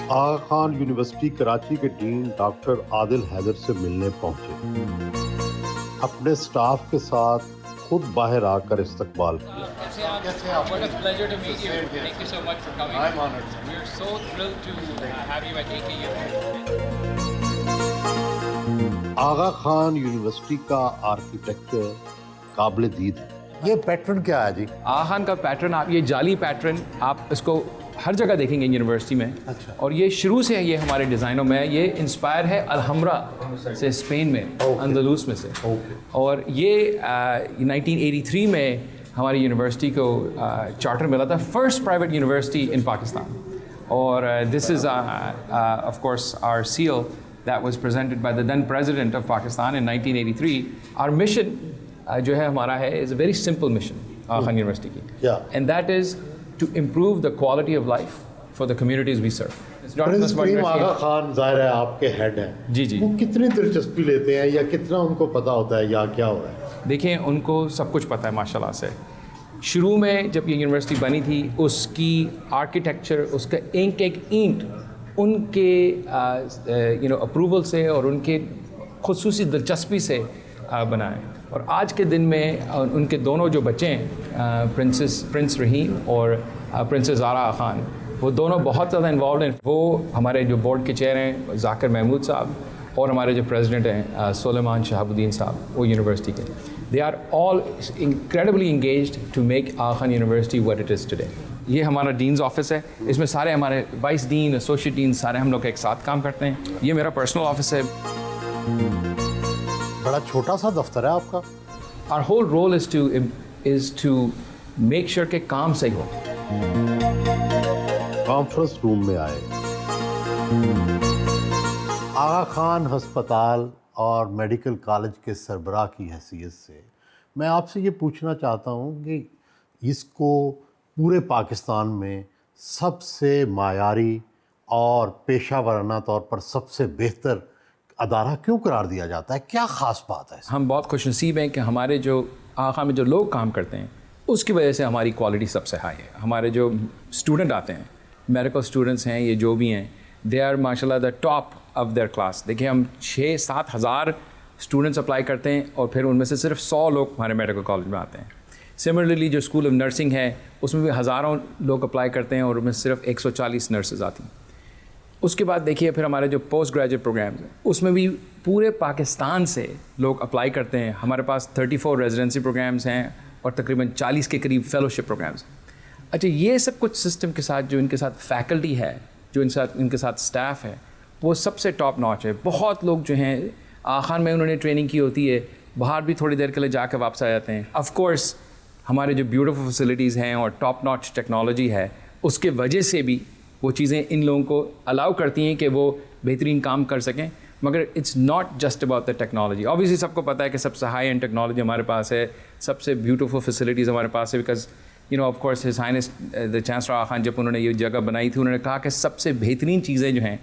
آغا Khan university Karachi کے ڈین doctor عادل حیدر سے ملنے پہنچے، اپنے سٹاف کے ساتھ خود باہر آ کر استقبال کیا۔ What a pleasure to meet you. Thank you so much for coming. I'm honored. We're so thrilled to have you at AKU. Aga Khan university کا آرکیٹیکچر قابل دید ہے۔ یہ پیٹرن کیا ہے جی؟ آغا خان کا پیٹرن، آپ یہ جعلی پیٹرن آپ اس کو ہر جگہ دیکھیں گے یونیورسٹی میں، اور یہ شروع سے یہ ہمارے ڈیزائنوں میں یہ انسپائر ہے الحمرا سے، اسپین میں، اندلس میں سے، اور یہ 1983 میں ہماری یونیورسٹی کو چارٹر ملا تھا، first private university in Pakistan, اور this is of course our seal that was presented by the then president of Pakistan in 1983. Our mission جو ہے ہمارا ہے is a very simple mission Aga Khan university کی، and that is to improve the quality of life for the communities we serve. Prince Karim Aga Khan ظاہر ہے آپ کے head ہیں، جی وہ کتنی دلچسپی لیتے ہیں یا کتنا ان کو پتہ ہوتا ہے یا کیا ہو رہا ہے؟ دیکھیں ان کو سب کچھ پتہ ہے ماشاء اللہ سے۔ شروع میں جب یہ یونیورسٹی بنی تھی اس کی آرکیٹیکچر، اس کا ایک ایک اینٹ ان کے اپروول سے اور ان کے خصوصی دلچسپی سے بنا ہے، اور آج کے دن میں ان کے دونوں جو بچے ہیں پرنس رحیم اور پرنسس زارا خان، وہ دونوں بہت زیادہ انوالوڈ ہیں۔ وہ ہمارے جو بورڈ کے چیئر ہیں ذاکر محمود صاحب، اور ہمارے جو پریزیڈنٹ ہیں سلیمان شہاب الدین صاحب، وہ یونیورسٹی کے، they are all incredibly engaged to make Aga Khan university what it is today. یہ ہمارا ڈینز آفس ہے، اس میں سارے ہمارے وائس ڈین، ایسوسیٹ ڈین، سارے ہم لوگ ایک ساتھ کام کرتے ہیں۔ یہ میرا پرسنل آفس ہے۔ بڑا چھوٹا سا دفتر ہے آپ کا۔ Our whole role is to make sure کہ کام صحیح ہو۔ کانفرنس روم میں آئے، آغا خان ہسپتال اور میڈیکل کالج کے سربراہ کی حیثیت سے میں آپ سے یہ پوچھنا چاہتا ہوں کہ اس کو پورے پاکستان میں سب سے معیاری اور پیشہ ورانہ طور پر سب سے بہتر ادارہ کیوں قرار دیا جاتا ہے؟ کیا خاص بات ہے؟ ہم بہت خوش نصیب ہیں کہ ہمارے جو آغا خان میں جو لوگ کام کرتے ہیں اس کی وجہ سے ہماری کوالٹی سب سے ہائی ہے۔ ہمارے جو اسٹوڈنٹ آتے ہیں، میڈیکل اسٹوڈنٹس ہیں، یہ جو بھی ہیں، دے آر ماشاء اللہ the top of their class. دیکھیں ہم 6-7 ہزار اسٹوڈنٹس اپلائی کرتے ہیں اور پھر ان میں سے صرف 100 لوگ ہمارے میڈیکل کالج میں آتے ہیں۔ سملرلی جو اسکول آف نرسنگ ہے اس میں بھی ہزاروں لوگ اپلائی کرتے ہیں اور ان میں صرف 140 نرسز آتی ہیں۔ اس کے بعد دیکھیے پھر ہمارے جو پوسٹ گریجویٹ پروگرامز ہیں اس میں بھی پورے پاکستان سے لوگ اپلائی کرتے ہیں۔ ہمارے پاس 34 ریزیڈنسی پروگرامز ہیں اور تقریباً 40 کے قریب فیلوشپ پروگرامز ہیں۔ اچھا، یہ سب کچھ سسٹم کے ساتھ جو ان کے ساتھ فیکلٹی ہے، جو ان کے ساتھ اسٹاف ہے، وہ سب سے ٹاپ ناچ ہے۔ بہت لوگ جو ہیں آغا خان میں انہوں نے ٹریننگ کی ہوتی ہے، باہر بھی تھوڑی دیر کے لیے جا کے واپس آ جاتے ہیں۔ آف کورس ہمارے جو بیوٹیفل فیسلٹیز ہیں اور ٹاپ ناچ ٹیکنالوجی ہے، اس کے وجہ سے بھی وہ چیزیں ان لوگوں کو الاؤ کرتی ہیں کہ وہ بہترین کام کر سکیں۔ مگر it's not just about the technology. Obviously سب کو پتہ ہے کہ سب سے ہائی اینڈ ٹیکنالوجی ہمارے پاس ہے، سب سے بیوٹیفل فیسلٹیز ہمارے پاس ہے، because of course his highness the chancellor Aga Khan جب انہوں نے یہ جگہ بنائی تھی، انہوں نے کہا کہ سب سے بہترین چیزیں جو ہیں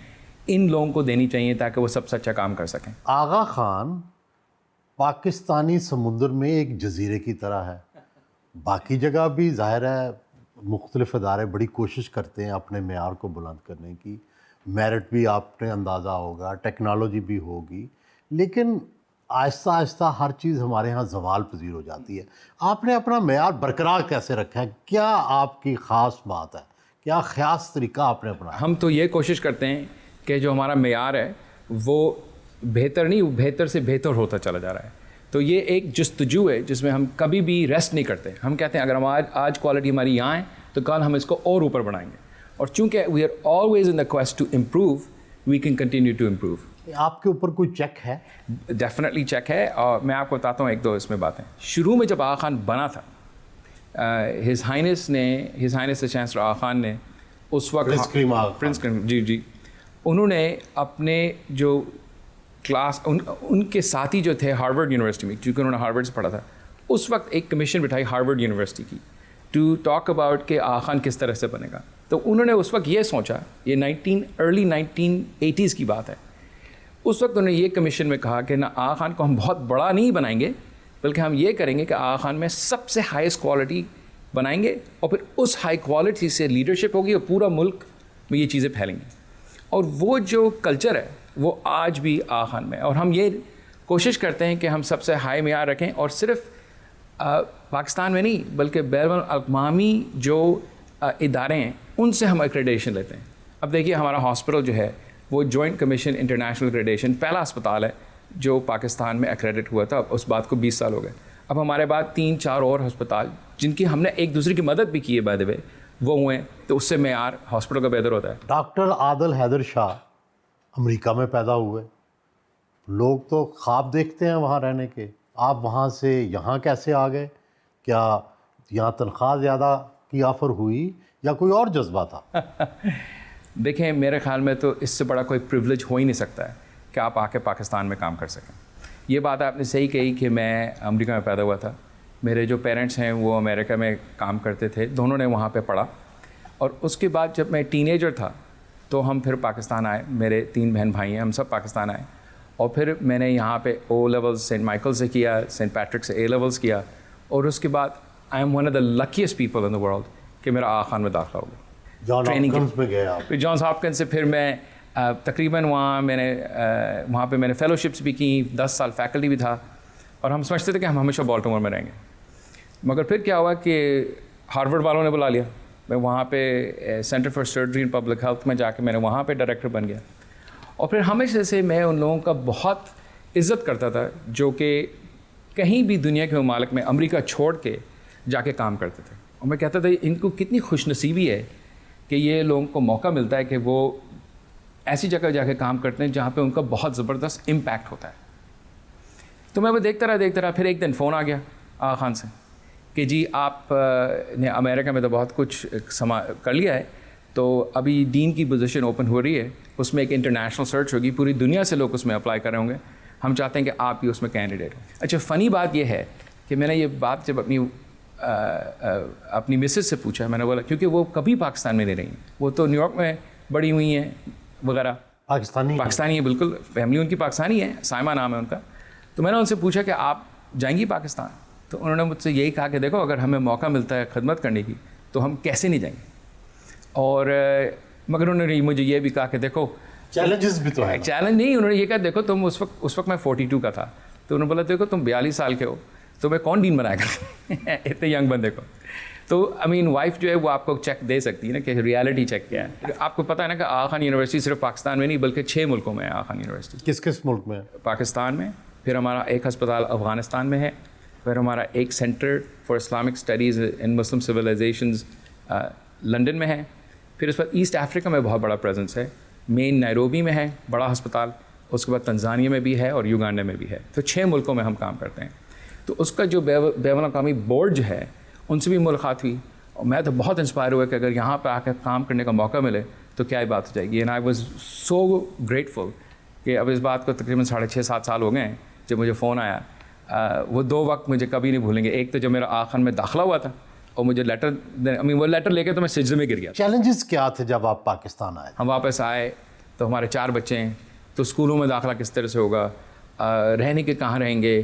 ان لوگوں کو دینی چاہیے تاکہ وہ سب سے اچھا کام کر سکیں۔ آغا خان پاکستانی سمندر میں ایک جزیرے کی طرح ہے۔ باقی جگہ بھی ظاہر ہے مختلف ادارے بڑی کوشش کرتے ہیں اپنے معیار کو بلند کرنے کی، میرٹ بھی آپ نے اندازہ ہوگا، ٹیکنالوجی بھی ہوگی، لیکن آہستہ آہستہ ہر چیز ہمارے ہاں زوال پذیر ہو جاتی ہے۔ آپ نے اپنا معیار برقرار کیسے رکھا ہے؟ کیا آپ کی خاص بات ہے؟ کیا خاص طریقہ آپ نے اپنایا؟ ہم تو یہ کوشش کرتے ہیں کہ جو ہمارا معیار ہے وہ بہتر نہیں، وہ بہتر سے بہتر ہوتا چلا جا رہا ہے۔ تو یہ ایک جستجو ہے جس میں ہم کبھی بھی ریسٹ نہیں کرتے۔ ہم کہتے ہیں اگر ہم آج کوالٹی ہماری یہاں ہے تو کل ہم اس کو اور اوپر بڑھائیں گے، اور چونکہ we are always in the quest to improve, we can continue to improve. آپ کے اوپر کوئی چیک ہے؟ ڈیفینیٹلی چیک ہے، اور میں آپ کو بتاتا ہوں ایک دو اس میں باتیں۔ شروع میں جب آغا خان بنا تھا، his highness the chancellor Aga Khan نے اس وقت پرنس کریم جی انہوں نے اپنے جو کلاس ان کے ساتھی جو تھے ہارورڈ یونیورسٹی میں، کیونکہ انہوں نے ہارورڈ سے پڑھا تھا، اس وقت ایک کمیشن بٹھائی ہارورڈ یونیورسٹی کی ٹو ٹاک اباؤٹ کہ آغا خان کس طرح سے بنے گا۔ تو انہوں نے اس وقت یہ سوچا، یہ ارلی 1980s کی بات ہے، اس وقت انہوں نے یہ کمیشن میں کہا کہ نہ آغا خان کو ہم بہت بڑا نہیں بنائیں گے، بلکہ ہم یہ کریں گے کہ آغا خان میں سب سے ہائیسٹ کوالٹی بنائیں گے، اور پھر اس ہائی کوالٹی سے لیڈرشپ ہوگی اور پورا ملک میں یہ چیزیں پھیلیں گی۔ اور وہ جو کلچر ہے وہ آج بھی آغا خان میں ہے، اور ہم یہ کوشش کرتے ہیں کہ ہم سب سے ہائی معیار رکھیں، اور صرف پاکستان میں نہیں بلکہ بین الاقوامی جو ادارے ہیں ان سے ہم ایکریڈیشن لیتے ہیں. اب دیکھیے ہمارا ہاسپٹل جو ہے وہ جوائنٹ کمیشن انٹرنیشنل ایکریڈیشن پہلا اسپتال ہے جو پاکستان میں ایکریڈٹ ہوا تھا. اس بات کو 20 سال ہو گئے. اب ہمارے بعد 3-4 اور ہسپتال جن کی ہم نے ایک دوسرے کی مدد بھی کی ہے بائی دی وے وہ ہوئے ہیں، تو اس سے معیار ہاسپٹل کا بہتر ہوتا ہے. ڈاکٹر عادل حیدر شاہ امریکہ میں پیدا ہوئے، لوگ تو خواب دیکھتے ہیں وہاں رہنے کے، آپ وہاں سے یہاں کیسے آ گئے؟ کیا یہاں تنخواہ زیادہ کی آفر ہوئی یا کوئی اور جذبہ تھا؟ دیکھیں میرے خیال میں تو اس سے بڑا کوئی پریویلیج ہو ہی نہیں سکتا ہے کہ آپ آ کے پاکستان میں کام کر سکیں. یہ بات آپ نے صحیح کہی کہ میں امریکہ میں پیدا ہوا تھا. میرے جو پیرنٹس ہیں وہ امریکہ میں کام کرتے تھے، دونوں نے وہاں پہ پڑھا، اور اس کے بعد جب میں ٹین ایجر تھا تو ہم پھر پاکستان آئے. میرے 3 بہن بھائی ہیں، ہم سب پاکستان آئے، اور پھر میں نے یہاں پہ او لیولز سینٹ مائیکل سے کیا، سینٹ پیٹرک سے اے لیولز کیا، اور اس کے بعد I am one of the لکیسٹ people in the world کہ میرا آغا خان میں داخلہ ہو گیا. جان ہاپکنس میں گئے آپ؟ پھر جانس ہاپکنس سے پھر میں تقریباً وہاں پہ میں نے فیلوشپس بھی کی، 10 سال فیکلٹی بھی تھا، اور ہم سمجھتے تھے کہ ہم ہمیشہ بالٹیمور میں رہیں گے. مگر پھر کیا ہوا کہ ہارورڈ والوں نے بلا لیا. میں وہاں پہ centre for surgery and public health میں جا کے میں نے وہاں پہ ڈائریکٹر بن گیا. اور پھر ہمیشہ سے میں ان لوگوں کا بہت عزت کرتا تھا جو کہ کہیں بھی دنیا کے ممالک میں امریکہ چھوڑ کے جا کے کام کرتے تھے. اور میں کہتا تھا ان کو کتنی خوش نصیبی ہے کہ یہ لوگوں کو موقع ملتا ہے کہ وہ ایسی جگہ جا کے کام کرتے ہیں جہاں پہ ان کا بہت زبردست امپیکٹ ہوتا ہے. تو میں وہ دیکھتا رہا. پھر ایک دن فون آ گیا آغا خان سے کہ جی آپ نے امریکہ میں تو بہت کچھ کر لیا ہے، تو ابھی ڈین کی پوزیشن اوپن ہو رہی ہے، اس میں ایک انٹرنیشنل سرچ ہوگی، پوری دنیا سے لوگ اس میں اپلائی کر رہے ہوں گے، ہم چاہتے ہیں کہ آپ بھی اس میں کینڈیڈیٹ ہوں. اچھا فنی بات یہ ہے کہ میں نے یہ بات جب اپنی مسز سے پوچھا، میں نے بولا کیونکہ وہ کبھی پاکستان میں نہیں رہی، وہ تو نیو یارک میں بڑی ہوئی ہیں وغیرہ، پاکستانی ہے بالکل، فیملی ان کی پاکستانی ہے، سائمہ نام ہے ان کا. تو میں نے ان سے پوچھا کہ آپ جائیں گی پاکستان؟ تو انہوں نے مجھ سے یہی کہا کہ دیکھو اگر ہمیں موقع ملتا ہے خدمت کرنے کی تو ہم کیسے نہیں جائیں گے. اور مگر انہوں نے مجھے یہ بھی کہا کہ دیکھو چیلنجز بھی تو ہے. چیلنج نہیں، انہوں نے یہ کہا دیکھو تم اس وقت میں 42 کا تھا، تو انہوں نے بولا دیکھو تم 42 سال کے ہو، تو میں کون ڈین بنایا گا اتنے ینگ بندے کو. تو وائف جو ہے وہ آپ کو چیک دے سکتی ہے نا کہ ریالٹی چیک کیا ہے. آپ کو پتہ ہے نا کہ آغا خان یونیورسٹی صرف پاکستان میں نہیں بلکہ 6 ملکوں میں ہے. آغا خان یونیورسٹی کس ملک میں؟ پاکستان میں، پھر ہمارا ایک ہسپتال افغانستان میں ہے، پھر ہمارا ایک centre for Islamic studies in Muslim civilisations London میں ہے، پھر اس پر ایسٹ افریقہ میں بہت بڑا پریزنس ہے، مین نیروبی میں ہے بڑا ہسپتال، اس کے بعد تنزانیہ میں بھی ہے اور یوگانڈا میں بھی ہے. تو 6 ملکوں میں ہم کام کرتے ہیں. تو اس کا جو بین الاقوامی بورڈ جو ہے ان سے بھی ملاقات ہوئی، اور میں تو بہت انسپائر ہوا کہ اگر یہاں پہ آ کے کام کرنے کا موقع ملے تو کیا بات ہو جائے گی. And I was so grateful کہ اب اس بات کو تقریباً 6.5-7 سال ہو گئے ہیں جب مجھے فون آیا. وہ 2 وقت مجھے کبھی نہیں بھولیں گے. ایک تو جب میرا آغا خان میں داخلہ ہوا تھا اور مجھے وہ لیٹر لے کے تو میں سجدے میں گر گیا. چیلنجز کیا تھے جب آپ پاکستان آئے؟ ہم واپس آئے تو ہمارے 4 بچے ہیں، تو اسکولوں میں داخلہ کس طرح سے ہوگا، رہنے کے کہاں رہیں گے،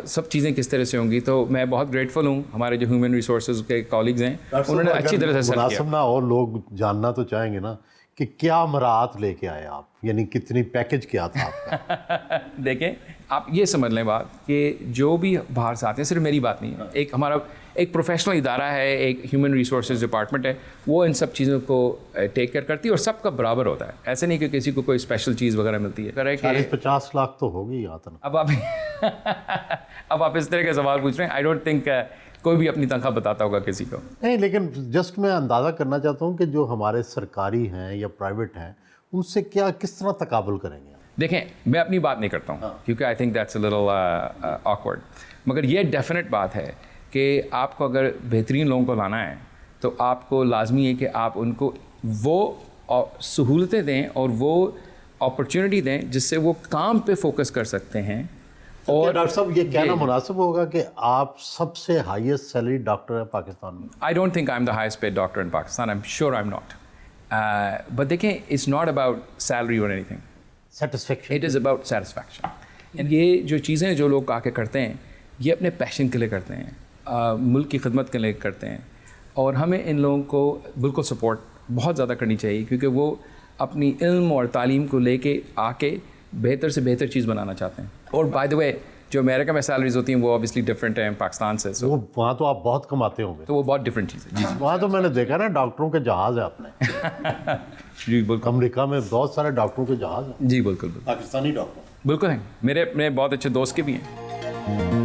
سب چیزیں کس طرح سے ہوں گی. تو میں بہت گریٹفل ہوں، ہمارے جو ہیومن ریسورسز کے کالیگز ہیں انہوں نے اچھی طرح سے سر کیا. مناسب نہ اور لوگ جاننا تو چاہیں گے نا کہ کیا مراعات لے کے آئے آپ، یعنی کتنی پیکج کیا تھا آپ کا؟ دیکھیں آپ یہ سمجھ لیں بات کہ جو بھی باہر سے آتے ہیں، صرف میری بات نہیں ہے، ایک ہمارا ایک پروفیشنل ادارہ ہے، ایک ہیومن ریسورسز ڈپارٹمنٹ ہے، وہ ان سب چیزوں کو ٹیک کیئر کرتی ہے اور سب کا برابر ہوتا ہے. ایسے نہیں کہ کسی کو کوئی اسپیشل چیز وغیرہ ملتی ہے. 40-50 لاکھ تو ہوگی یہاں تک. اب آپ اس طرح کے سوال پوچھ رہے ہیں. آئی ڈونٹ تھنک کوئی بھی اپنی تنخواہ بتاتا ہوگا کسی کو. نہیں، لیکن جسٹ میں اندازہ کرنا چاہتا ہوں کہ جو ہمارے سرکاری ہیں یا پرائیویٹ ہیں ان سے کس طرح تقابل کریں گے؟ دیکھیں میں اپنی بات نہیں کرتا ہوں کیونکہ I think that's a little awkward, مگر یہ ڈیفینیٹ بات ہے کہ آپ کو اگر بہترین لوگوں کو لانا ہے تو آپ کو لازمی ہے کہ آپ ان کو وہ سہولتیں دیں اور وہ اپرچونٹی دیں جس سے وہ کام پہ فوکس کر سکتے ہیں. اور ڈاکٹر صاحب یہ کہنا مناسب ہوگا کہ آپ سب سے ہائیسٹ سیلری ڈاکٹر ہیں پاکستان میں؟ I don't think I am the highest paid doctor in Pakistan. I am sure I am not. But دیکھیں اٹس ناٹ اباؤٹ سیلری اور anything, satisfaction, it is about satisfaction. یہ جو چیزیں جو لوگ آ کے کرتے ہیں یہ اپنے پیشن کے لیے کرتے ہیں، ملک کی خدمت کے لیے کرتے ہیں، اور ہمیں ان لوگوں کو بالکل سپورٹ بہت زیادہ کرنی چاہیے کیونکہ وہ اپنی علم اور تعلیم کو لے کے آ کے بہتر سے بہتر چیز بنانا چاہتے ہیں. اور بائی دا وے جو امریکہ میں سیلریز ہوتی ہیں وہ آبویسلی ڈفرینٹ ہیں پاکستان سے, وہ وہاں تو آپ بہت کماتے ہوں گے. تو وہ بہت ڈفرینٹ چیز ہے. وہاں تو میں نے دیکھا نا ڈاکٹروں کے جہاز ہے اپنے. جی بالکل. امریکہ میں بہت سارے ڈاکٹروں کے جہاز ہیں. جی بالکل بالکل پاکستانی ڈاکٹر بالکل ہیں. میرے اپنے بہت اچھے دوست کے بھی ہیں.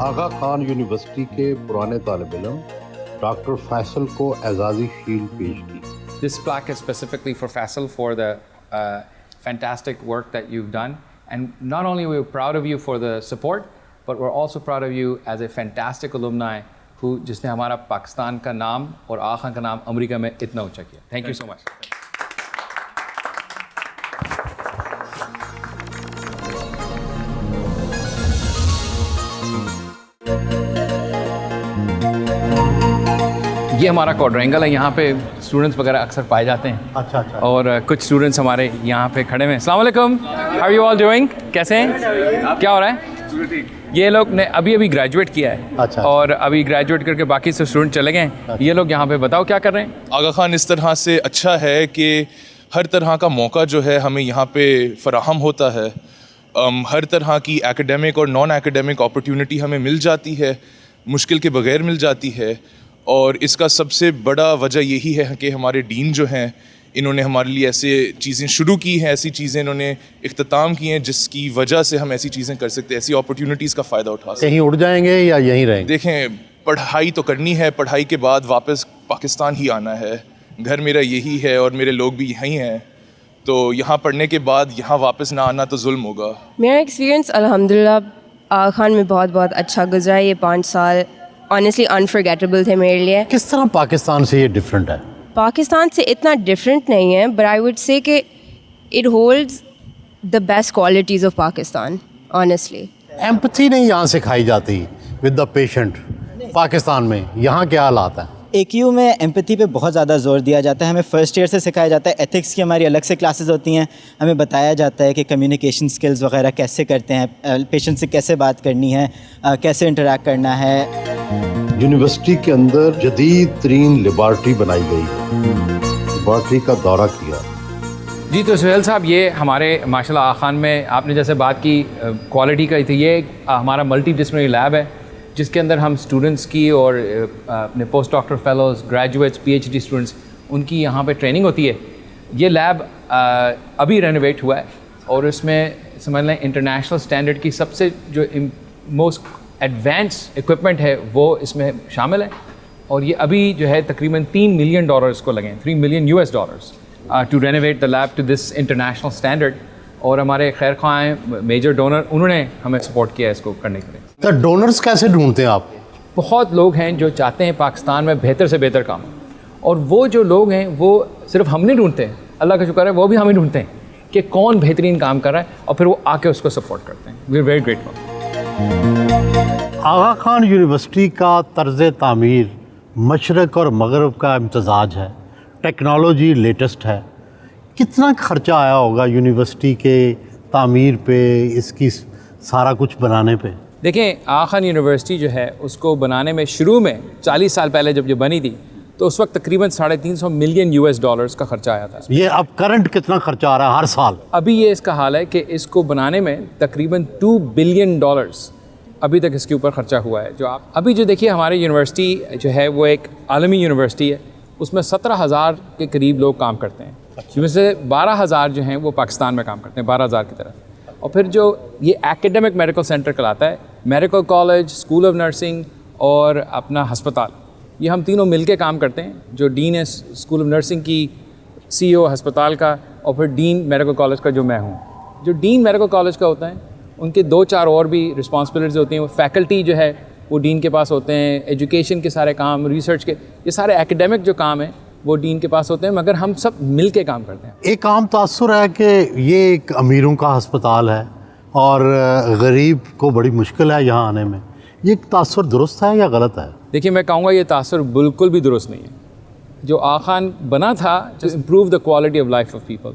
آغا خان یونیورسٹی کے پرانے طالب علم ڈاکٹر فیصل کو اعزازی شیلڈ پیش کی. This plaque is specifically for Faisal for the fantastic work that you've done. And not only are we proud of you for the support, but we're also proud of you as a fantastic alumni جس نے ہمارا پاکستان کا نام اور آغا خان کا نام امریکہ میں اتنا اونچا کیا. تھینک یو سو مچ. یہ ہمارا کوڈرینگل ہے. یہاں پہ اسٹوڈنٹس وغیرہ اکثر پائے جاتے ہیں. اچھا اچھا. اور کچھ اسٹوڈنٹس ہمارے یہاں پہ کھڑے ہوئے ہیں. السلام علیکم. How are you all doing? کیسے ہیں؟ کیا ہو رہا ہے؟ یہ لوگ نے ابھی گریجویٹ کیا ہے. اچھا. اور ابھی گریجویٹ کر کے باقی سے اسٹوڈنٹ چلے گئے ہیں. یہ لوگ یہاں پہ بتاؤ کیا کر رہے ہیں؟ آغا خان اس طرح سے اچھا ہے کہ ہر طرح کا موقع جو ہے ہمیں یہاں پہ فراہم ہوتا ہے. ہر طرح کی ایکیڈیمک اور نان ایکیڈیمک اپرچونٹی ہمیں مل جاتی ہے, مشکل کے بغیر مل جاتی ہے. اور اس کا سب سے بڑا وجہ یہی ہے کہ ہمارے ڈین جو ہیں انہوں نے ہمارے لیے ایسے چیزیں شروع کی ہیں, ایسی چیزیں انہوں نے اختتام کی ہیں جس کی وجہ سے ہم ایسی چیزیں کر سکتے ہیں, ایسی اپرچونٹیز کا فائدہ اٹھا سکتے ہیں. کہیں اڑ جائیں گے یا یہیں رہیں گے؟ دیکھیں, پڑھائی تو کرنی ہے, پڑھائی کے بعد واپس پاکستان ہی آنا ہے. گھر میرا یہی ہے اور میرے لوگ بھی یہیں ہیں, تو یہاں پڑھنے کے بعد یہاں واپس نہ آنا تو ظلم ہوگا. میرا ایکسپیرینس الحمدللہ آغا خان میں بہت بہت اچھا گزرا. یہ 5 سال آنیسٹلی انفرگیٹیبل تھے میرے لیے. کس طرح پاکستان سے یہ ڈفرینٹ ہے؟ پاکستان سے اتنا ڈفرینٹ نہیں ہے, بٹ آئی وڈ سے کہ it holds the best qualities of Pakistan. Honestly empathy نہیں یہاں سکھائی جاتی ود دا پیشنٹ. پاکستان میں یہاں کیا حالات ہیں؟ اے کیو میں ایمپتھی پہ بہت زیادہ زور دیا جاتا ہے. ہمیں فرسٹ ایئر سے سکھایا جاتا ہے. ایتھکس کی ہماری الگ سے کلاسز ہوتی ہیں. ہمیں بتایا جاتا ہے کہ کمیونیکیشن سکلز وغیرہ کیسے کرتے ہیں, پیشنٹ سے کیسے بات کرنی ہے, کیسے انٹریکٹ کرنا ہے. یونیورسٹی کے اندر جدید ترین لیبارٹری بنائی گئی ہے. لیبارٹری کا دورہ کیا. جی تو سہیل صاحب, یہ ہمارے ماشاء اللہ آغا خان میں آپ نے جیسے بات کی کوالٹی کا, تھی یہ ہمارا ملٹی ڈسپلنری لیب ہے جس کے اندر ہم اسٹوڈنٹس کی اور اپنے post doctor fellows, graduates, P H D students, ان کی یہاں پہ ٹریننگ ہوتی ہے. یہ لیب ابھی رینوویٹ ہوا ہے اور اس میں سمجھ لیں انٹرنیشنل اسٹینڈرڈ کی سب سے جو موسٹ ایڈوانس ایکوپمنٹ ہے وہ اس میں شامل ہے. اور یہ ابھی جو ہے تقریباً $3 ملین اس کو لگیں, $3 million to renovate the lab to this international standard. اور ہمارے خیر خواہ ہیں میجر ڈونر, انہوں نے ہمیں سپورٹ کیا ہے اس کو کرنے کے لیے. تو ڈونرز کیسے ڈھونڈتے ہیں آپ؟ بہت لوگ ہیں جو چاہتے ہیں پاکستان میں بہتر سے بہتر کام, اور وہ جو لوگ ہیں وہ صرف ہم نہیں ڈھونڈتے ہیں, اللہ کا شکر ہے وہ بھی ہمیں ڈھونڈتے ہیں کہ کون بہترین کام کر رہا ہے, اور پھر وہ آ کے اس کو سپورٹ کرتے ہیں. We are very grateful. Aga Khan university کا طرز تعمیر مشرق اور مغرب کا امتزاج ہے, ٹیکنالوجی لیٹسٹ ہے. کتنا خرچہ آیا ہوگا یونیورسٹی کے تعمیر پہ, اس کی سارا کچھ بنانے پہ؟ دیکھیں, آغا خان یونیورسٹی جو ہے اس کو بنانے میں شروع میں 40 سال پہلے جب یہ بنی تھی تو اس وقت تقریباً $350 ملین کا خرچہ آیا تھا. یہ اب کرنٹ کتنا خرچہ آ رہا ہے ہر سال؟ ابھی یہ اس کا حال ہے کہ اس کو بنانے میں تقریباً $2 بلین ابھی تک اس کے اوپر خرچہ ہوا ہے. جو آپ ابھی جو دیکھیے ہماری یونیورسٹی جو ہے وہ ایک عالمی یونیورسٹی ہے, اس میں 17,000 کے قریب لوگ کام کرتے ہیں, جن میں سے 12,000 جو ہیں وہ پاکستان میں کام کرتے ہیں, 12,000 کی طرف. اور پھر جو یہ ایکیڈیمک میڈیکل سینٹر کہلاتا ہے, medical college, school of nursing اور اپنا ہسپتال, یہ ہم تینوں مل کے کام کرتے ہیں. جو ڈین ہے اسکول آف نرسنگ کی, سی او ہسپتال کا, اور پھر ڈین میڈیکل کالج کا جو میں ہوں. جو ڈین میڈیکل کالج کا ہوتا ہے ان کے 2-4 اور بھی رسپانسبلٹیز ہوتی ہیں. وہ فیکلٹی جو ہے وہ ڈین کے پاس ہوتے ہیں, ایجوکیشن کے سارے کام, ریسرچ کے, یہ سارے ایکیڈیمک جو کام ہیں وہ ڈین کے پاس ہوتے ہیں, مگر ہم سب مل کے کام کرتے ہیں. ایک عام تاثر ہے کہ یہ ایک امیروں کا ہسپتال ہے اور غریب کو بڑی مشکل ہے یہاں آنے میں. یہ تاثر درست ہے یا غلط ہے؟ دیکھیے میں کہوں گا یہ تاثر بالکل بھی درست نہیں ہے. جو آغا خان بنا تھا to improve the quality of life of people,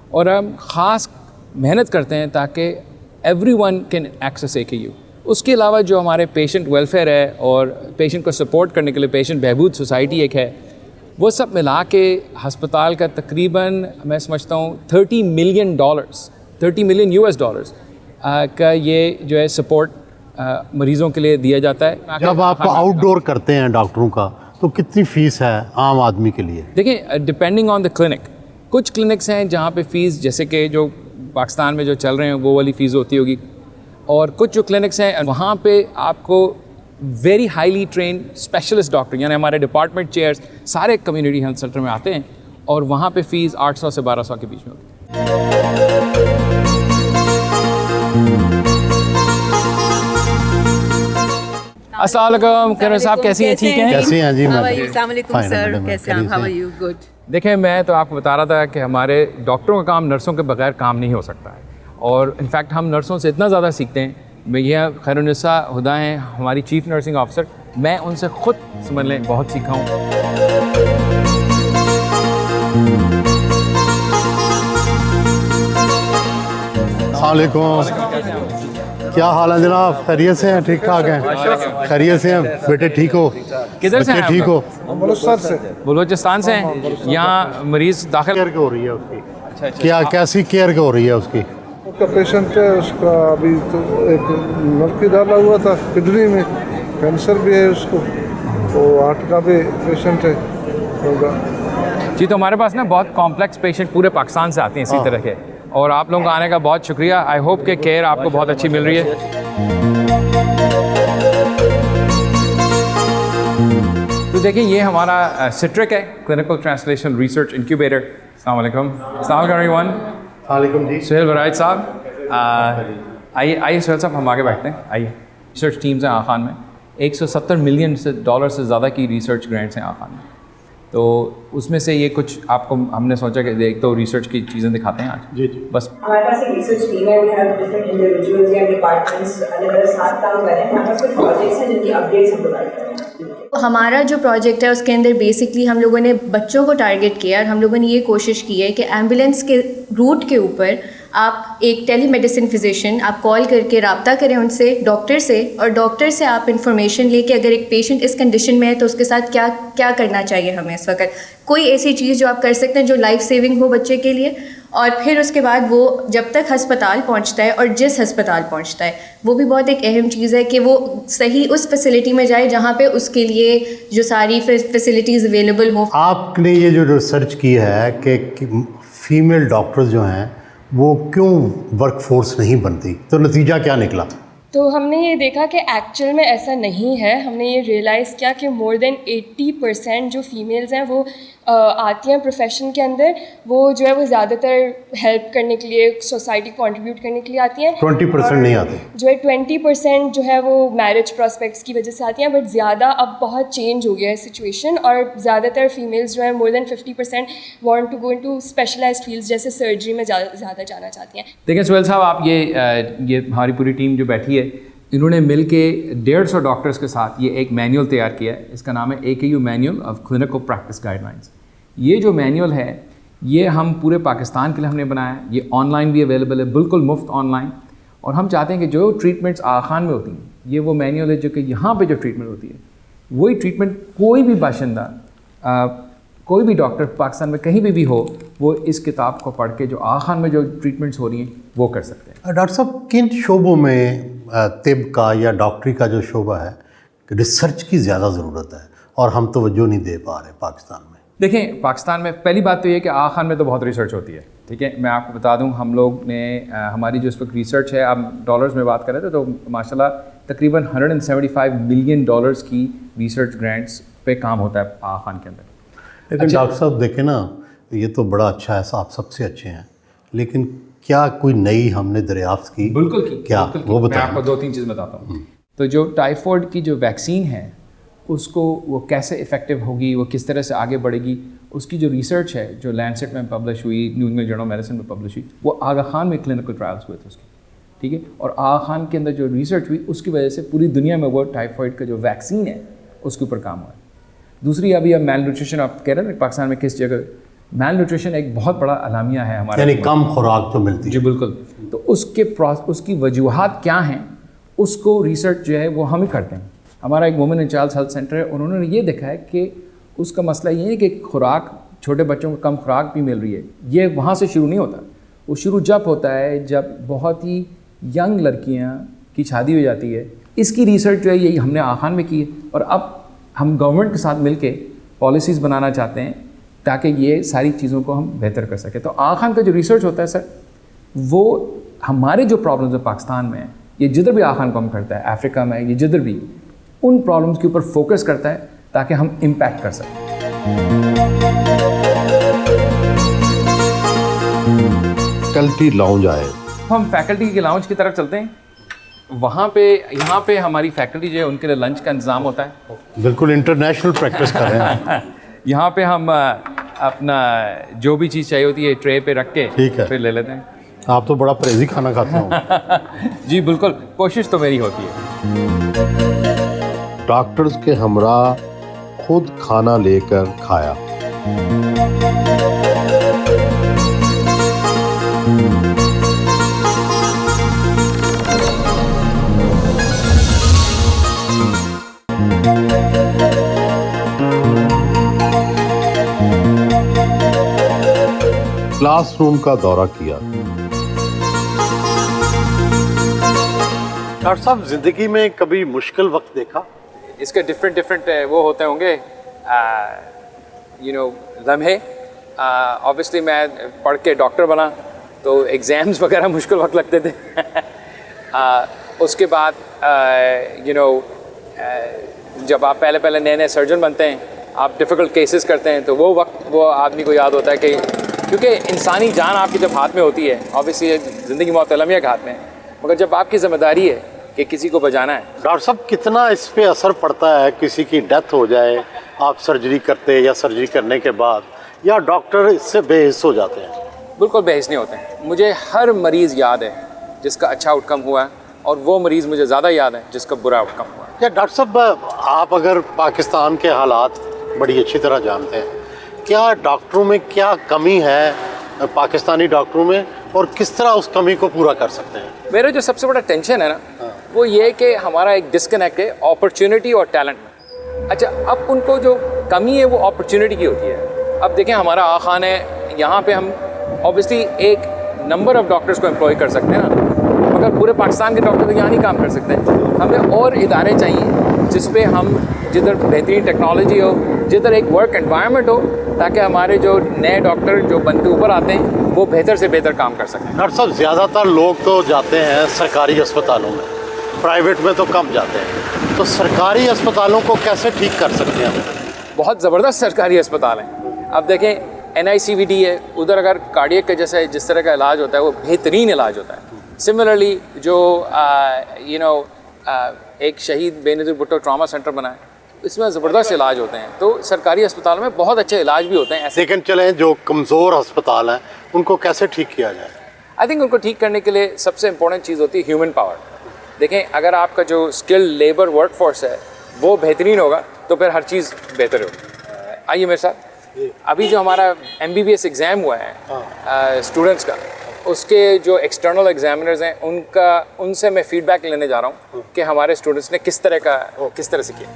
اور ہم خاص محنت کرتے ہیں تاکہ everyone can access AKU. اس کے علاوہ جو ہمارے پیشنٹ ویلفیئر ہے اور پیشنٹ کو سپورٹ کرنے کے لیے پیشنٹ بہبود سوسائٹی ایک ہے, وہ سب ملا کے ہسپتال کا تقریباً میں سمجھتا ہوں $30 million کا یہ جو ہے سپورٹ مریضوں کے لیے دیا جاتا ہے. جب آپ آؤٹ ڈور کرتے ہیں ڈاکٹروں کا تو کتنی فیس ہے عام آدمی کے لیے؟ دیکھیں ڈپینڈنگ آن دا کلینک, کچھ کلینکس ہیں جہاں پہ فیس جیسے کہ جو پاکستان میں جو چل رہے ہیں وہ والی فیس ہوتی ہوگی, اور کچھ جو کلینکس ہیں وہاں پہ آپ کو very highly trained specialist doctor یعنی ہمارے ڈپارٹمنٹ چیئرس سارے کمیونٹی ہیلتھ سینٹر میں آتے ہیں, اور وہاں پہ فیس 800 سے 1200 کے بیچ میں ہوتی ہے. السلام علیکم کیرن صاحب, کیسی ہیں؟ ٹھیک ہیں؟ کیسے ہیں جی؟ السلام علیکم سر, کیسے ہیں آپ؟ How are you? گڈ. دیکھیں میں تو آپ کو بتا رہا تھا کہ ہمارے ڈاکٹروں کا کام نرسوں کے بغیر کام نہیں ہو سکتا ہے, اور انفیکٹ ہم نرسوں سے اتنا زیادہ سیکھتے ہیں. میں یہ خیرالنساء ہدا ہیں ہماری چیف نرسنگ آفیسر, میں ان سے خود سمجھ لیں بہت سیکھا ہوں. السلام علیکم, کیا حال ہے جناب؟ خیریت سے ہیں؟ ٹھیک ٹھاک ہیں؟ خیریت سے ہیں بیٹے؟ ٹھیک ہو؟ کدھر سے ہیں آپ؟ ٹھیک ہو؟ بلوچستان سے ہیں. یہاں مریض داخل کیئر ہو رہی ہے اس کی؟ کیا کیسی کیئر ہو رہی ہے اس کی؟ اس کا پیشنٹ ہے, اس کا ابھی تو ایک نلکی ڈالا ہوا تھا کڈنی میں, کینسر بھی ہے اس کو, تو ہارٹ کا بھی پیشنٹ ہے ہوگا. جی تو ہمارے پاس نا بہت کمپلیکس پیشنٹ پورے پاکستان سے آتے ہیں اسی طرح کے, اور آپ لوگوں کا آنے کا بہت شکریہ. آئی ہوپ کہ کیئر آپ کو بہت اچھی مل رہی ہے. تو دیکھیں یہ ہمارا سٹرک ہے, کلینکل ٹرانسلیشن ریسرچ انکیوبیٹر. السلام علیکم. السلام علیکم ایوری ون. وعلیکم جی. سہیل ورائد صاحب, آئیے سہیل صاحب ہم آگے بیٹھتے ہیں. آئیے. ریسرچ ٹیمز ہیں آغا خان میں, $170 ملین سے زیادہ کی ریسرچ گرانٹس ہیں آغا خان میں. تو اس میں سے یہ کچھ آپ کو ہم نے سوچا کہ ایک تو ریسرچ کی چیزیں دکھاتے ہیں آج. جی جی. بس ہمارے پاس ایک ریسرچ ٹیم ہے, وی ہیو ڈفرنٹ انڈیویجولز یا ڈپارٹمنٹس الگ الگ ساتھ کام کر رہے ہیں. ہمارے پاس کچھ پروجیکٹس ہیں جن کی اپڈیٹس ہم پرووائڈ کر رہے ہیں. ہمارا جو پروجیکٹ ہے اس کے اندر بیسکلی ہم لوگوں نے بچوں کو ٹارگیٹ کیا, اور ہم لوگوں نے یہ کوشش کی ہے کہ ایمبولینس کے روٹ کے اوپر آپ ایک ٹیلی میڈیسن فزیشین آپ کال کر کے رابطہ کریں ان سے, ڈاکٹر سے, اور ڈاکٹر سے آپ انفارمیشن لے کے اگر ایک پیشنٹ اس کنڈیشن میں ہے تو اس کے ساتھ کیا کرنا چاہیے ہمیں اس وقت, کوئی ایسی چیز جو آپ کر سکتے ہیں جو لائف سیونگ ہو بچے کے لیے. اور پھر اس کے بعد وہ جب تک ہسپتال پہنچتا ہے, اور جس ہسپتال پہنچتا ہے وہ بھی بہت ایک اہم چیز ہے کہ وہ صحیح اس فیسلٹی میں جائے جہاں پہ اس کے لیے جو ساری فیسلٹیز اویلیبل ہوں. آپ نے یہ جو ریسرچ کی ہے کہ فیمیل ڈاکٹر جو ہیں وہ کیوں ورک فورس نہیں بنتی, تو نتیجہ کیا نکلا؟ تو ہم نے یہ دیکھا کہ ایکچوئل میں ایسا نہیں ہے. ہم نے یہ ریئلائز کیا کہ مور دین 80% جو فیمیلز ہیں وہ آتی ہیں پروفیشن کے اندر, وہ جو ہے وہ زیادہ تر ہیلپ کرنے کے لیے, سوسائٹی کو کنٹریبیوٹ کرنے کے لیے آتی ہیں. 20% نہیں آتے. جو ہے 20% جو ہے وہ میرج پراسپیکٹس کی وجہ سے آتی ہیں, بٹ زیادہ اب بہت چینج ہو گیا ہے سچویشن, اور زیادہ تر فیمیلز جو ہیں more than 50% want to go into specialized fields جیسے سرجری میں زیادہ جانا چاہتی ہیں. دیکھیں سہیل صاحب, آپ یہ ہماری پوری ٹیم جو بیٹھی ہے انہوں نے مل کے 150 ڈاکٹرز کے ساتھ یہ ایک مینیول تیار کیا ہے. اس کا نام ہے AKU manual of clinical practice guide lines. یہ جو مینیول ہے یہ ہم پورے پاکستان کے لیے ہم نے بنایا ہے. یہ آن لائن بھی اویلیبل ہے, بالکل مفت آن لائن, اور ہم چاہتے ہیں کہ جو ٹریٹمنٹس آغا خان میں ہوتی ہیں یہ وہ مینیول ہے جو کہ یہاں پہ جو ٹریٹمنٹ ہوتی ہے وہی ٹریٹمنٹ کوئی بھی باشندہ, کوئی بھی ڈاکٹر پاکستان میں کہیں بھی ہو, وہ اس کتاب کو پڑھ کے جو آغا خان میں جو ٹریٹمنٹس ہو رہی ہیں وہ کر سکتے ہیں. ڈاکٹر صاحب کن شعبوں میں طب کا یا ڈاکٹری کا جو شعبہ ہے ریسرچ کی زیادہ ضرورت ہے اور ہم توجہ نہیں دے پا رہے پاکستان میں؟ دیکھیں پاکستان میں پہلی بات تو یہ کہ آغا خان میں تو بہت ریسرچ ہوتی ہے, ٹھیک ہے. میں آپ کو بتا دوں ہم لوگ نے ہماری جو اس وقت ریسرچ ہے, آپ ڈالرز میں بات کر رہے تھے, تو ماشاءاللہ تقریباً $175 ملین کی ریسرچ گرانٹس پہ کام ہوتا ہے آغا خان کے اندر. لیکن ڈاکٹر صاحب دیکھیں نا, یہ تو بڑا اچھا ہے, آپ سب سے اچھے ہیں, لیکن کیا کوئی نئی ہم نے دریافت کی؟ بالکل کی. کیا وہ میں بتائیں. آپ کو 2-3 چیز بتاتا ہوں. تو جو ٹائیفائڈ کی جو ویکسین ہے اس کو وہ کیسے افیکٹو ہوگی, وہ کس طرح سے آگے بڑھے گی, اس کی جو ریسرچ ہے جو لینسٹ میں پبلش ہوئی, نیو انگلینڈ جرنل میڈیسن میں پبلش ہوئی, وہ آغا خان میں کلینکل ٹرائلس ہوئے تھے اس کے, ٹھیک ہے. اور آغا خان کے اندر جو ریسرچ ہوئی اس کی وجہ سے پوری دنیا میں وہ ٹائیفائڈ کا جو ویکسین ہے اس کے اوپر کام ہوا ہے. دوسری ابھی اب میل نیوٹریشن آپ کہہ رہے ہیں پاکستان میں کس جگہ, میل نیوٹریشن ایک بہت بڑا الامیہ ہے ہمارے، یعنی کم خوراک جو ملتی ہے. جی بالکل. تو اس کی وجوہات کیا ہیں، اس کو ریسرچ جو ہے وہ ہم ہی کرتے ہیں. ہمارا ایک woman and child health centre ہے، انہوں نے یہ دیکھا ہے کہ اس کا مسئلہ یہ ہے کہ خوراک، چھوٹے بچوں کو کم خوراک بھی مل رہی ہے. یہ وہاں سے شروع نہیں ہوتا، وہ شروع جب ہوتا ہے جب بہت ہی ینگ لڑکیاں کی شادی ہو جاتی ہے. اس کی ریسرچ جو ہے یہی ہم نے آخان میں کی ہے، اور اب ہم گورنمنٹ کے ساتھ مل کے پالیسیز بنانا چاہتے ہیں تاکہ یہ ساری چیزوں کو ہم بہتر کر سکیں. تو آخان کا جو ریسرچ ہوتا ہے سر، وہ ہمارے جو پرابلمز ہیں پاکستان میں، یہ جدھر بھی آخان کو ہم کرتا ہے، افریقہ میں، یہ جدھر بھی، ان پرابلمز کے اوپر فوکس کرتا ہے تاکہ ہم امپیکٹ کر سکیں. فیکلٹی لاؤنج آئے، ہم فیکلٹی کے لاؤنج کی طرف چلتے ہیں. وہاں پہ یہاں پہ ہماری فیکلٹی جو ہے ان کے لیے لنچ کا انتظام ہوتا ہے. بالکل انٹرنیشنل پریکٹس کر رہے ہیں. یہاں پہ ہم اپنا جو بھی چیز چاہیے ہوتی ہے ٹرے پہ رکھ کے پھر لے لیتے ہیں. آپ تو بڑا پرہیزی کھانا کھاتے ہوں. جی بالکل، کوشش تو میری ہوتی ہے. ڈاکٹرز کے ہمراہ خود کھانا لے کر کھایا. کلاس روم کا دورہ کیا. ڈاکٹر صاحب، زندگی میں کبھی مشکل وقت دیکھا؟ اس کے ڈفرینٹ وہ ہوتے ہوں گے لمحے. آبویسلی میں پڑھ کے ڈاکٹر بنا تو ایگزامز وغیرہ مشکل وقت لگتے تھے. اس کے بعد جب آپ پہلے نئے سرجن بنتے ہیں، آپ ڈیفیکلٹ کیسز کرتے ہیں، تو وہ وقت وہ آدمی کو یاد ہوتا ہے کہ کیونکہ انسانی جان آپ کی جب ہاتھ میں ہوتی ہے، آبویسلی زندگی موت المیہ کے ہاتھ میں ہے، مگر جب آپ کی ذمہ داری ہے کہ کسی کو بچانا ہے. ڈاکٹر صاحب، کتنا اس پہ اثر پڑتا ہے کسی کی ڈیتھ ہو جائے آپ سرجری کرتے یا سرجری کرنے کے بعد، یا ڈاکٹر اس سے بے حس ہو جاتے ہیں؟ بالکل بے حس نہیں ہوتے ہیں. مجھے ہر مریض یاد ہے جس کا اچھا آؤٹ کم ہوا ہے، اور وہ مریض مجھے زیادہ یاد ہے جس کا برا آؤٹ کم ہوا ہے. یا ڈاکٹر صاحب، آپ اگر پاکستان کے حالات بڑی اچھی طرح جانتے ہیں، کیا ڈاکٹروں میں کیا کمی ہے پاکستانی ڈاکٹروں میں، اور کس طرح اس کمی کو پورا کر سکتے ہیں؟ میرا جو سب سے بڑا ٹینشن ہے نا، وہ یہ کہ ہمارا ایک ڈسکنیکٹ ہے اپرچونٹی اور ٹیلنٹ میں. اچھا، اب ان کو جو کمی ہے وہ اپرچونٹی کی ہوتی ہے. اب دیکھیں ہمارا آخان ہے، یہاں پہ ہم اوبیسلی ایک نمبر آف ڈاکٹرز کو امپلائی کر سکتے ہیں نا، مگر پورے پاکستان کے ڈاکٹر تو یہاں نہیں کام کر سکتے. ہمیں اور ادارے چاہیے جس پہ ہم جدھر بہترین ٹیکنالوجی ہو، جدھر ایک ورک انوائرمنٹ ہو، تاکہ ہمارے جو نئے ڈاکٹر جو بنتے اوپر آتے ہیں وہ بہتر سے بہتر کام کر سکیں. ڈاکٹر صاحب، زیادہ تر لوگ تو جاتے ہیں سرکاری اسپتالوں میں، پرائیویٹ میں تو کم جاتے ہیں، تو سرکاری اسپتالوں کو کیسے ٹھیک کر سکتے ہیں؟ بہت زبردست سرکاری اسپتال ہیں. اب دیکھیں NICVD ہے، ادھر اگر کارڈیک کا جس طرح کا علاج ہوتا ہے وہ بہترین علاج ہوتا ہے. سملرلی جو ایک شہید بے نظیر بھٹو ٹراما سینٹر بنا ہے، اس میں زبردست علاج ہوتے ہیں. تو سرکاری اسپتالوں میں بہت اچھے علاج بھی ہوتے ہیں. لیکن چلیں جو کمزور اسپتال ہیں ان کو کیسے ٹھیک کیا جائے؟ آئی تھنک ان کو ٹھیک کرنے کے لیے سب سے امپورٹنٹ چیز ہوتی ہے ہیومن پاور. دیکھیں اگر آپ کا جو اسکل لیبر ورک فورس ہے وہ بہترین ہوگا تو پھر ہر چیز بہتر ہوگی. آئیے میرے ساتھ. ابھی جو ہمارا MBBS ایگزام ہوا ہے اسٹوڈنٹس کا، اس کے جو ایکسٹرنل ایگزامنرز ہیں ان سے میں فیڈ بیک لینے جا رہا ہوں کہ ہمارے اسٹوڈنٹس نے کس طرح سے کیا.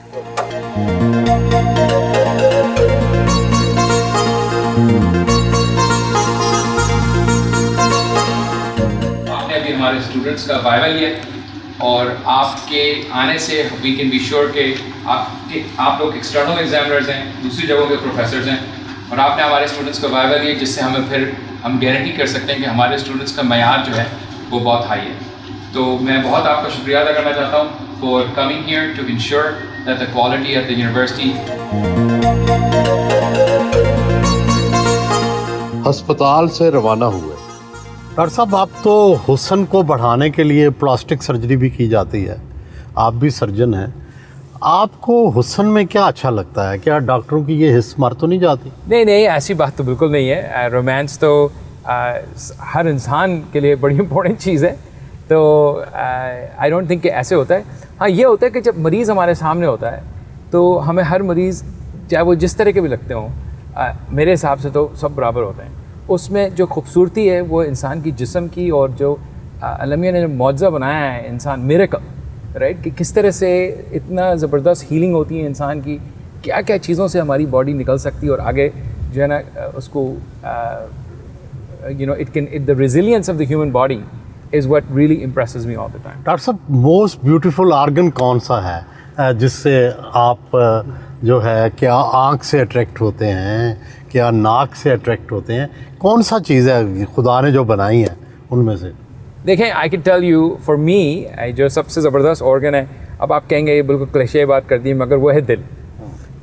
آپ نے ابھی ہمارے اسٹوڈنٹس کا وائوا لیا، اور آپ کے آنے سے وی کین بی شیور کہ آپ لوگ ایکسٹرنل ایگزامنرز ہیں، دوسری جگہوں کے پروفیسرز ہیں، اور آپ نے ہمارے اسٹوڈنٹس کا وائوا لیا، جس سے ہم گارنٹی کر سکتے ہیں کہ ہمارے اسٹوڈنٹس کا معیار جو ہے وہ بہت ہائی ہے. تو میں بہت آپ کا شکریہ ادا کرنا چاہتا ہوں for coming here to ensure that the quality at the university. ہسپتال سے روانہ ہوئے. ڈاکٹر صاحب، آپ تو حسن کو بڑھانے کے لیے پلاسٹک سرجری بھی کی جاتی ہے، آپ بھی سرجن ہیں، آپ کو حسن میں کیا اچھا لگتا ہے؟ کیا ڈاکٹروں کی یہ حس مر تو نہیں جاتی؟ نہیں، ایسی بات تو بالکل نہیں ہے. رومانس تو ہر انسان کے لیے بڑی امپورٹنٹ چیز ہے. تو آئی ڈونٹ تھنک کہ ایسے ہوتا ہے. ہاں یہ ہوتا ہے کہ جب مریض ہمارے سامنے ہوتا ہے تو ہمیں ہر مریض چاہے وہ جس طرح کے بھی لگتے ہوں میرے حساب سے تو سب برابر ہوتے ہیں. اس میں جو خوبصورتی ہے وہ انسان کی جسم کی, اور جو اللہ میاں نے جو معجزہ بنایا ہے انسان, میریکل رائٹ, کہ کس طرح سے اتنا زبردست ہیلنگ ہوتی ہے انسان کی, کیا کیا چیزوں سے ہماری باڈی نکل سکتی ہے, اور آگے جو ہے نا اس کو the resilience of the human body is what really impresses me all the time. Doctor صاحب موسٹ بیوٹیفل آرگن کون سا ہے جس سے آپ جو ہے کیا آنکھ سے اٹریکٹ ہوتے ہیں, کیا ناک سے اٹریکٹ ہوتے ہیں, کون سا چیز ہے خدا نے جو بنائی ہے ان میں سے؟ دیکھیں I can tell you for me جو سب سے زبردست آرگن ہے, اب آپ کہیں گے یہ بالکل کلیشے بات کر دی مگر وہ ہے دل.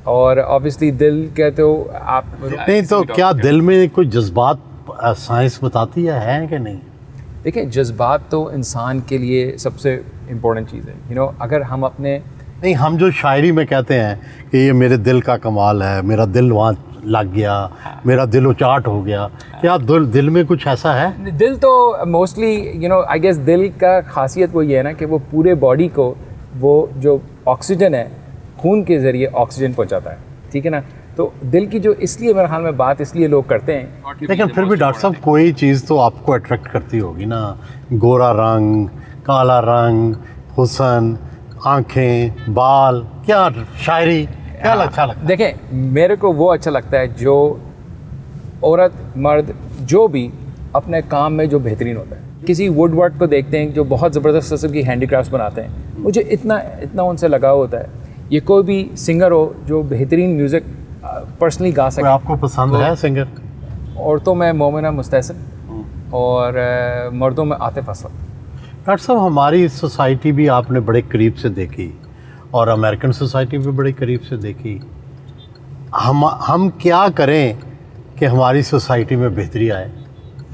اور آبویسلی دل کہتے ہو آپ نہیں تو کیا دل میں کوئی جذبات سائنس بتاتی ہے کہ نہیں؟ دیکھیں جذبات تو انسان کے لیے سب سے امپورٹنٹ چیز ہے. اگر ہم اپنے نہیں, ہم جو شاعری میں کہتے ہیں کہ یہ میرے دل کا کمال ہے, میرا دل وہاں لگ گیا, میرا دل اچاٹ ہو گیا, کیا دل میں کچھ ایسا ہے؟ دل تو موسٹلی آئی گیس دل کا خاصیت وہ یہ ہے نا کہ وہ پورے باڈی کو وہ جو آکسیجن ہے خون کے ذریعے آکسیجن پہنچاتا ہے, ٹھیک ہے نا. تو دل کی جو اس لیے میرے خیال میں بات اس لیے لوگ کرتے ہیں. لیکن پھر بھی ڈاکٹر صاحب کوئی چیز تو آپ کو اٹریکٹ کرتی ہوگی نا, گورا رنگ, کالا رنگ, حسن, آنکھیں, بال, کیا شاعری کیا اچھا لگتا ہے؟ دیکھیں میرے کو وہ اچھا لگتا ہے جو عورت مرد جو بھی اپنے کام میں جو بہترین ہوتا ہے. کسی ووڈ ورک کو دیکھتے ہیں جو بہت زبردست قسم کی ہینڈی کرافٹس بناتے ہیں, مجھے اتنا ان سے لگاؤ ہوتا ہے. یہ کوئی بھی سنگر ہو جو بہترین میوزک پرسنلی گا سکے. آپ کو پسند ہے سنگر؟ عورتوں میں مومنہ مستحسن اور مردوں میں عاطف اسلم. ڈاکٹر صاحب ہماری سوسائٹی بھی آپ نے بڑے قریب سے دیکھی اور امریکن سوسائٹی بھی بڑے قریب سے دیکھی. ہم کیا کریں کہ ہماری سوسائٹی میں بہتری آئے؟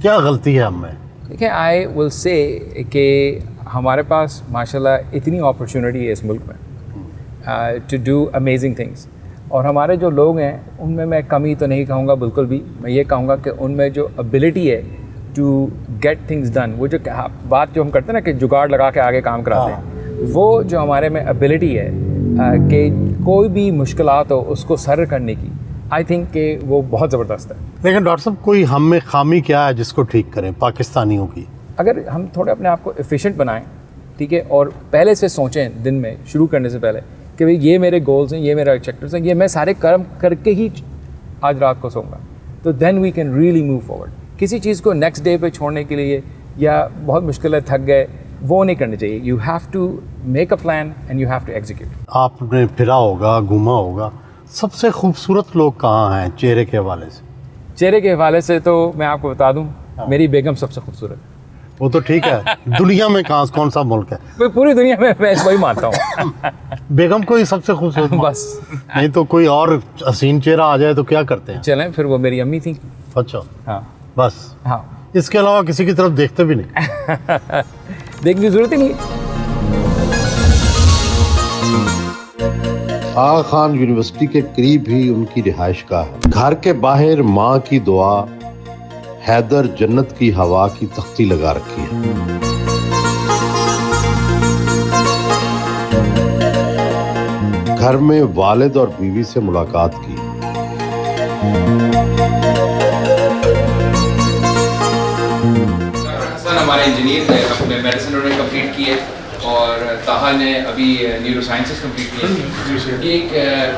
کیا غلطی ہے ہم میں؟ دیکھیں آئی ول سے کہ ہمارے پاس ماشاء اللہ اتنی اپرچونیٹی ہے اس ملک میں ٹو ڈو امیزنگ تھنگس, اور ہمارے جو لوگ ہیں ان میں کمی تو نہیں کہوں گا بالکل بھی, میں یہ کہوں گا کہ ان میں جو ابیلٹی ہے ٹو گیٹ تھنگس ڈن, وہ جو بات جو ہم کرتے ہیں نا کہ جگاڑ لگا کے آگے کام کراتے ہیں, وہ جو ہمارے میں ابیلٹی ہے کہ کوئی بھی مشکلات ہو اس کو سر کرنے کی, آئی تھنک کہ وہ بہت زبردست ہے. لیکن ڈاکٹر صاحب کوئی ہم میں خامی کیا ہے جس کو ٹھیک کریں پاکستانیوں کی؟ اگر ہم تھوڑے اپنے آپ کو ایفیشینٹ بنائیں, ٹھیک ہے, اور پہلے سے سوچیں دن میں شروع کرنے سے پہلے کہ بھئی یہ میرے گولز ہیں, یہ میرا چیپٹرز ہیں, یہ میں سارے کرم کر کے ہی آج رات کو سوؤں گا, تو then we can really move forward. کسی چیز کو نیکسٹ ڈے پہ چھوڑنے کے لیے یا بہت مشکل ہے تھک گئے وہ نہیں کرنا چاہیے. You have to make a plan and you have to execute. آپ نے پھرا ہوگا, گھوما ہوگا, سب سے خوبصورت لوگ کہاں ہیں چہرے کے حوالے سے؟ چہرے کے حوالے سے تو میں آپ کو بتا دوں میری بیگم سب سے خوبصورت. وہ تو ٹھیک ہے, دنیا میں کون سا ملک ہے؟ پوری دنیا میں میں وہی مانتا ہوں. بیگم کو ہی سب سے خوبصورت بس, نہیں تو کوئی اور حسین چہرہ آ جائے تو کیا کرتے ہیں؟ چلیں پھر وہ میری امی تھیں. اچھا, ہاں بس ہاں, اس کے علاوہ کسی کی طرف دیکھتے بھی نہیں؟ دیکھنے کی ضرورت ہی نہیں. آغا خان یونیورسٹی کے قریب ہی ان کی رہائش گاہ ہے. گھر کے باہر ماں کی دعا, حیدر جنت کی ہوا کی تختی لگا رکھی ہے. گھر میں والد اور بیوی سے ملاقات کی. حسن ہمارے انجینئر ہیں, اپنے میڈیسن انہوں نے کمپلیٹ کی ہے, اور طاہا نے ابھی نیورو سائنسز کمپلیٹ کی ہے. ایک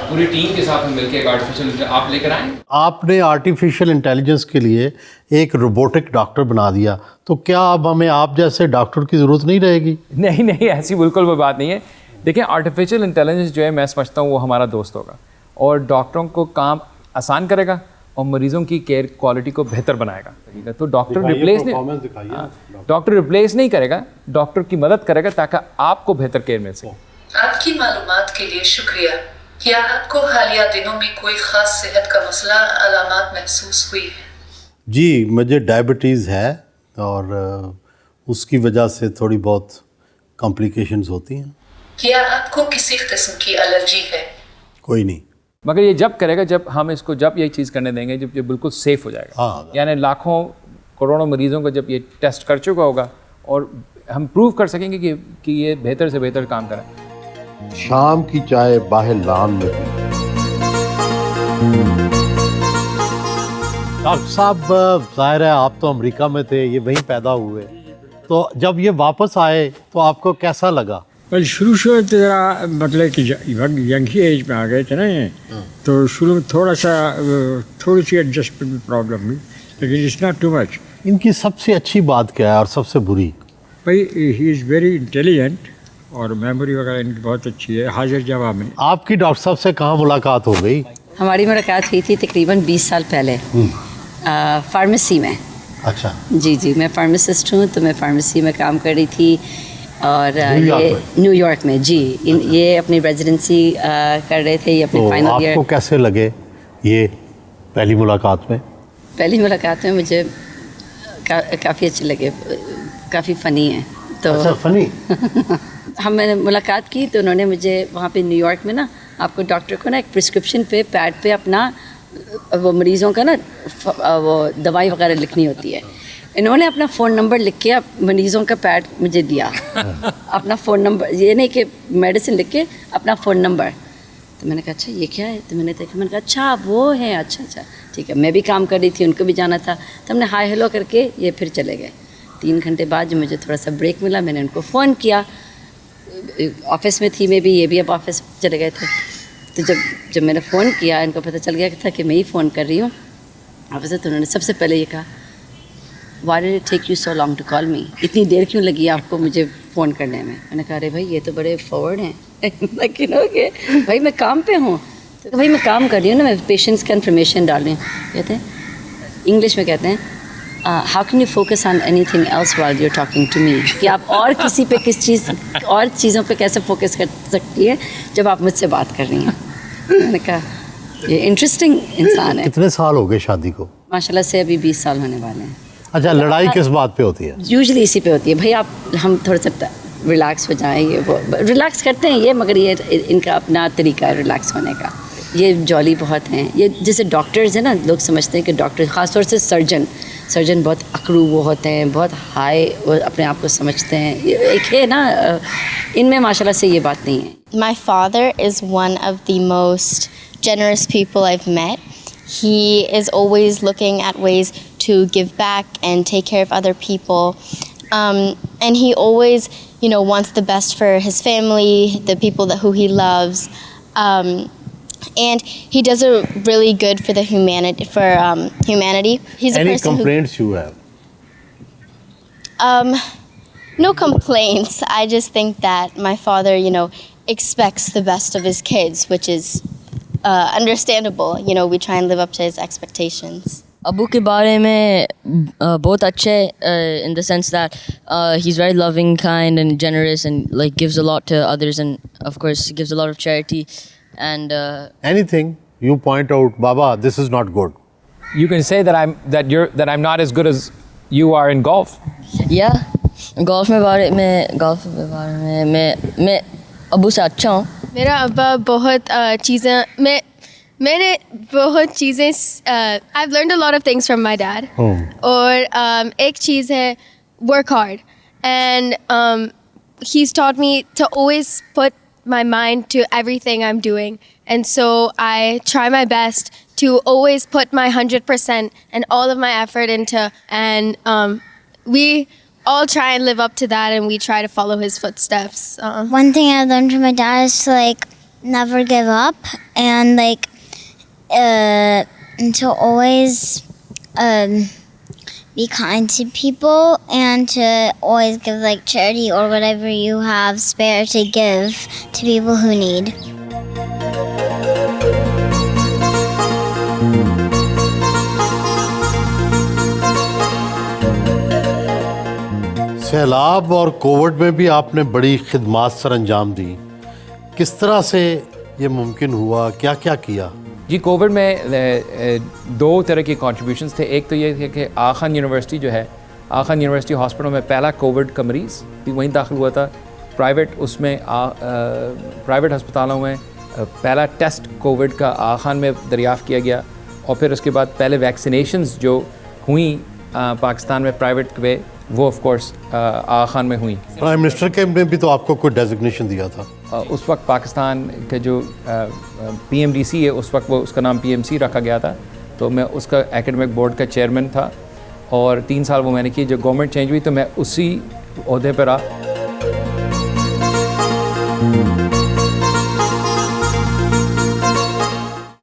پوری ٹیم کے ساتھ ہم مل کے ایک آرٹیفیشیل آپ لے کر آئیں. آپ نے آرٹیفیشیل انٹیلیجنس کے لیے ایک روبوٹک ڈاکٹر بنا دیا, تو کیا اب ہمیں آپ جیسے ڈاکٹر کی ضرورت نہیں رہے گی؟ نہیں, ایسی بالکل وہ بات نہیں ہے. دیکھیں آرٹیفیشیل انٹیلیجنس جو ہے میں سمجھتا ہوں وہ ہمارا دوست ہوگا, اور ڈاکٹروں کو کام آسان کرے گا اور مریضوں کی کیئر کوالٹی کو بہتر بنائے گا. تو ڈاکٹر ریپلیس نہیں کرے گا, ڈاکٹر کی مدد کرے گا تاکہ آپ کو بہتر کیئر مل سکے. آپ کی معلومات کے لیے شکریہ. کیا آپ کو حالیہ دنوں میں کوئی خاص صحت کا مسئلہ علامات محسوس ہوئی ہے؟ جی, مجھے ڈائبٹیز ہے اور اس کی وجہ سے تھوڑی بہت کمپلیکیشنز ہوتی ہیں. کیا آپ کو کسی قسم کی الرجی ہے؟ کوئی نہیں. مگر یہ جب کرے گا جب ہم اس کو جب یہ چیز کرنے دیں گے جب یہ بالکل سیف ہو جائے گا. یعنی لاکھوں کروڑوں مریضوں کو جب یہ ٹیسٹ کر چکا ہوگا اور ہم پروو کر سکیں گے کہ یہ بہتر سے بہتر کام کریں. شام کی چائے باہر لان میں پی. ڈاکٹر صاحب ظاہر ہے آپ تو امریکہ میں تھے, یہ وہیں پیدا ہوئے, تو جب یہ واپس آئے تو آپ کو کیسا لگا؟ بس شروع تو ذرا مطلب کہ ینگ ہی ایج میں آ گئے تھے نا یہ, تو شروع میں تھوڑی سی ایڈجسٹمنٹ پرابلم ہوئی, لیکن اٹس ناٹ ٹو مچ. ان کی سب سے اچھی بات کیا ہے اور سب سے بری؟ بھائی ہی از ویری انٹیلیجنٹ اور میموری وغیرہ ان کی بہت اچھی ہے, حاضر جواب میں. آپ کی ڈاکٹر صاحب سے کہاں ملاقات ہو گئی؟ ہماری ملاقات ہوئی تھی تقریباً 20 سال پہلے فارمیسی میں. اچھا جی میں فارماسسٹ ہوں, تو میں فارمیسی میں کام کر رہی تھی, اور یہ نیو یارک میں. جی یہ اپنی ریزیڈنسی کر رہے تھے, یہ اپنے فائنل ایئر. آپ کو کیسے لگے یہ پہلی ملاقات میں؟ پہلی ملاقات میں مجھے کافی اچھے لگے, کافی فنی ہیں. تو فنی ہم نے ملاقات کی تو انہوں نے مجھے وہاں پہ نیو یارک میں نا, آپ کو ڈاکٹر کو نا ایک پرسکرپشن پہ پیڈ پہ اپنا وہ مریضوں کا نا وہ دوائی وغیرہ لکھنی ہوتی ہے. انہوں نے اپنا فون نمبر لکھ کے مریضوں کا پیڈ مجھے دیا, اپنا فون نمبر, یہ نہیں کہ میڈیسن لکھ کے اپنا فون نمبر. تو میں نے کہا اچھا یہ کیا ہے, تو میں نے دیکھا, میں نے کہا اچھا وہ ہیں, اچھا ٹھیک ہے. میں بھی کام کر رہی تھی, ان کو بھی جانا تھا, تو ہم نے ہائی ہیلو کر کے یہ پھر چلے گئے. 3 گھنٹے بعد جب مجھے تھوڑا سا بریک ملا, میں نے ان کو فون کیا, آفس میں تھی میں بھی, یہ بھی اب آفس چلے گئے تھے. تو جب میں نے فون کیا, ان کو پتہ چل گیا تھا کہ میں ہی فون کر رہی ہوں آفس سے, تو انہوں نے سب سے پہلے یہ کہا, why did it take you so long to call me? اتنی دیر کیوں لگی آپ کو مجھے فون کرنے میں؟ میں نے کہا ارے بھائی یہ تو بڑے فارورڈ ہیں, لیکن کہ بھائی میں کام پہ ہوں. تو بھائی میں کام کر رہی ہوں نا, میں پیشنٹس کا انفارمیشن ڈال رہی ہوں. کہتے ہیں انگلش میں کہتے ہیں how can you focus on anything else while you're talking to me, کہ آپ اور کسی پہ اور چیزوں پہ کیسے فوکس کر سکتی ہے جب آپ مجھ سے بات کر رہی ہیں. میں نے کہا یہ انٹرسٹنگ انسان ہے. کتنے سال ہو گئے شادی کو؟ ماشاءاللہ سے ابھی 20 سال ہونے والے ہیں. اچھا لڑائی کس بات پہ ہوتی ہے؟ یوزلی اسی پہ ہوتی ہے. بھائی ہم تھوڑا سا ریلیکس ہو جائیں, یہ وہ ریلیکس کرتے ہیں یہ, مگر یہ ان کا اپنا طریقہ ہے ریلیکس ہونے کا. یہ جولی بہت ہیں, یہ جیسے ڈاکٹرز ہیں نا, لوگ سمجھتے ہیں کہ ڈاکٹر, خاص طور سے سرجن بہت اکڑو وہ ہوتے ہیں, بہت ہائی وہ اپنے آپ کو سمجھتے ہیں. ایک ہے نا, ان میں ماشاءاللہ سے یہ بات نہیں ہے. My father is one of the most generous people I've met. He is always looking at ways to give back and take care of other people. And he always, wants the best for his family, the people who he loves. And he does a really good for the humanity. He's a Any person complaints you have? No complaints. I just think that my father, expects the best of his kids, which is understandable. We try and live up to his expectations. ابو کے بارے میں بہت اچھے in the sense that he's very loving, kind and generous and like gives a lot to others, and of course he gives a lot of charity. And anything you point out, Baba, this is not good. You can say that I'm not as good as you are in golf. Yeah, golf کے بارے میں میں ابو سے اچھا ہوں. میرا ابا بہت چیزیں میں نے بہت چیزیں I've learned a lot of things from my dad. اور ایک چیز ہے work hard, and he's taught me to always put my mind to everything I'm doing, and so I try my best to always put my 100% and all of my effort into, and we all try and live up to that, and we try to follow his footsteps. One thing I learned from my dad is to never give up, and and to always be kind to people, and to always give charity or whatever you have spare to give to people who need. سیلاب اور Covid میں بھی آپ نے بڑی خدمات سر انجام دی, کس طرح سے یہ ممکن ہوا, کیا کیا کیا؟ جی کووڈ میں 2 طرح کی کنٹریبیوشنس تھے. ایک تو یہ تھا کہ آخان یونیورسٹی جو ہے, آخان یونیورسٹی ہاسپٹل میں پہلا کووڈ کا مریض بھی وہیں داخل ہوا تھا. اس میں پرائیویٹ ہسپتالوں میں پہلا ٹیسٹ کووڈ کا آخان میں دریافت کیا گیا, اور پھر اس کے بعد پہلے ویکسینیشنز جو ہوئیں پاکستان میں پرائیویٹ پہ, وہ آف کورس آخان میں ہوئیں. پرائم منسٹر کے نے بھی تو آپ کو کوئی ڈیزگنیشن دیا تھا. اس وقت پاکستان کا جو PMDC ہے, اس وقت وہ اس کا نام PMC رکھا گیا تھا, تو میں اس کا ایکڈمک بورڈ کا چیئرمین تھا اور 3 سال وہ میں نے کی. جب گورنمنٹ چینج ہوئی تو میں اسی عہدے پر رہا.